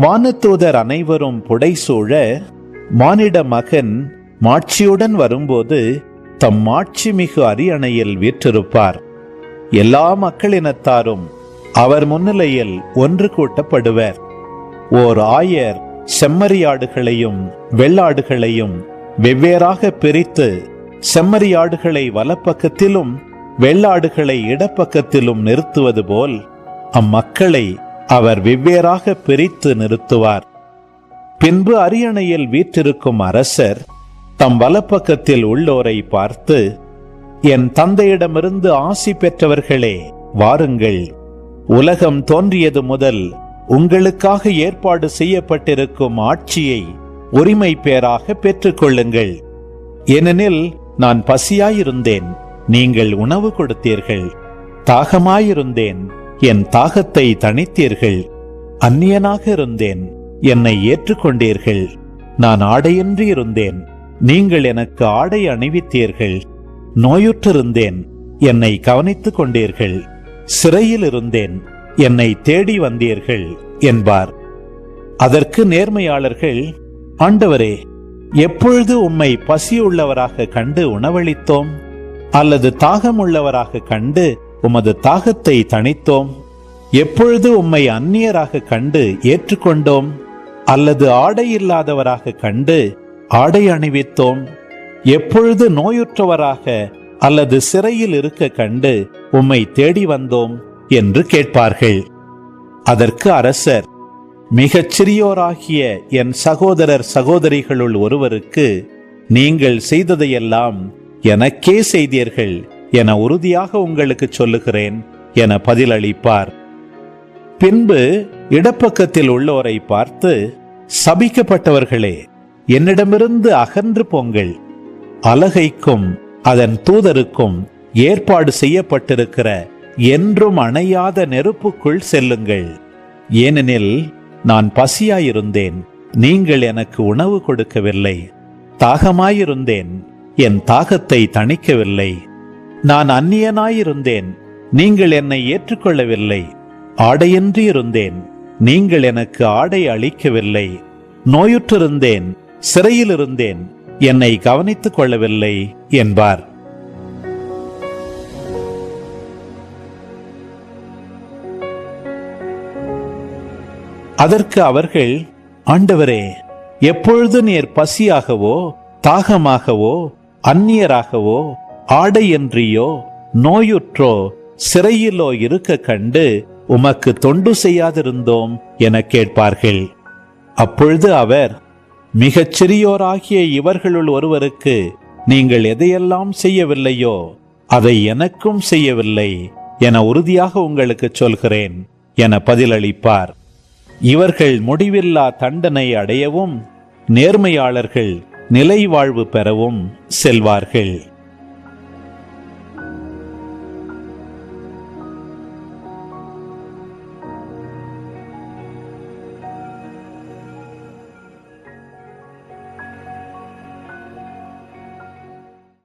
வானதூதர் அனைவரும் புடைசூழ மானிட மகன் மாட்சியுடன் வரும்போது தம் மாட்சி மிகு அரியணையில் வீற்றிருப்பார். எல்லா மக்களினத்தாரும் அவர் முன்னிலையில் ஒன்று கூட்டப்படுவர். ஓர் ஆயர் செம்மறியாடுகளையும் வெள்ளாடுகளையும் வெவ்வேறாக பிரித்து செம்மறியாடுகளை வலப்பக்கத்திலும் வெள்ளாடுகளை இடப்பக்கத்திலும் நிறுத்துவது போல் அம்மக்களை அவர் வெவ்வேறாக பிரித்து நிறுத்துவார். பின்பு அரியணையில் வீற்றிருக்கும் அரசர் தம் வலப்பக்கத்தில் உள்ளோரை பார்த்து, என் தந்தையிடமிருந்து ஆசி பெற்றவர்களே, வாருங்கள். உலகம் தோன்றியது முதல் உங்களுக்காக ஏற்பாடு செய்யப்பட்டிருக்கும் ஆட்சியை உரிமை பேராக பெற்றுக்கொள்ளுங்கள். ஏனெனில் நான் பசியாயிருந்தேன், நீங்கள் உணவு கொடுத்தீர்கள். தாகமாயிருந்தேன், என் தாகத்தை தணித்தீர்கள். அந்நியனாக இருந்தேன், என்னை ஏற்றுக்கொண்டீர்கள். நான் ஆடையின்றி இருந்தேன், நீங்கள் எனக்கு ஆடை அணிவித்தீர்கள். நோயுற்றிருந்தேன், என்னை கவனித்துக் கொண்டீர்கள். சிறையில் இருந்தேன், என்னை தேடி வந்தீர்கள் என்பார். அதற்கு நேர்மையாளர்கள், ஆண்டவரே, எப்பொழுது உம்மை பசியுள்ளவராக கண்டு உணவளித்தோம்? அல்லது தாகம் உள்ளவராக கண்டு உமது தாகத்தை தணித்தோம்? எப்பொழுது உம்மை அந்நியராக கண்டு ஏற்றுக்கொண்டோம்? அல்லது ஆடை இல்லாதவராக கண்டு ஆடை அணிவித்தோம்? எப்பொழுது நோயுற்றவராக அல்லது சிறையில் இருக்க கண்டு உம்மை தேடி வந்தோம் என்று கேட்பார்கள். அதற்கு அரசர், மிகச் சிறியோராகிய என் சகோதரர் சகோதரிகளுள் ஒருவருக்கு நீங்கள் செய்ததையெல்லாம் எனக்கே செய்தீர்கள் என உறுதியாக உங்களுக்கு சொல்லுகிறேன் என பதிலளிப்பார். பின்பு இடப்பக்கத்தில் உள்ளோரை பார்த்து, சபிக்கப்பட்டவர்களே, என்னிடமிருந்து அகன்று போங்கள். அலகைக்கும் அதன் தூதருக்கும் ஏற்பாடு செய்யப்பட்டிருக்கிற என்றும் அணையாத நெருப்புக்குள் செல்லுங்கள். ஏனெனில் நான் பசியாயிருந்தேன், நீங்கள் எனக்கு உணவு கொடுக்கவில்லை. தாகமாயிருந்தேன், என் தாகத்தை தணிக்கவில்லை. நான் அந்நியனாயிருந்தேன், நீங்கள் என்னை ஏற்றுக்கொள்ளவில்லை. ஆடையின்றி இருந்தேன், நீங்கள் எனக்கு ஆடை அளிக்கவில்லை. நோயுற்றிருந்தேன், சிறையில் இருந்தேன், என்னை கவனித்துக் கொள்ளவில்லை என்பார். அதற்கு அவர்கள், ஆண்டவரே, எப்பொழுது நீர் பசியாகவோ தாகமாகவோ அந்நியராகவோ ஆடையின்றியோ நோயுற்றோ சிறையிலோ இருக்க கண்டு உமக்கு தொண்டு செய்யாதிருந்தோம் என கேட்பார்கள். அப்பொழுது அவர், மிகச் சிறியோராகிய இவர்களுள் ஒருவருக்கு நீங்கள் எதையெல்லாம் செய்யவில்லையோ அதை எனக்கும் செய்யவில்லை என உறுதியாக உங்களுக்கு சொல்கிறேன் என பதிலளிப்பார். இவர்கள் முடிவில்லா தண்டனை அடையவும் நேர்மையாளர்கள் நிலை வாழ்வு பெறவும் செல்வார்கள்.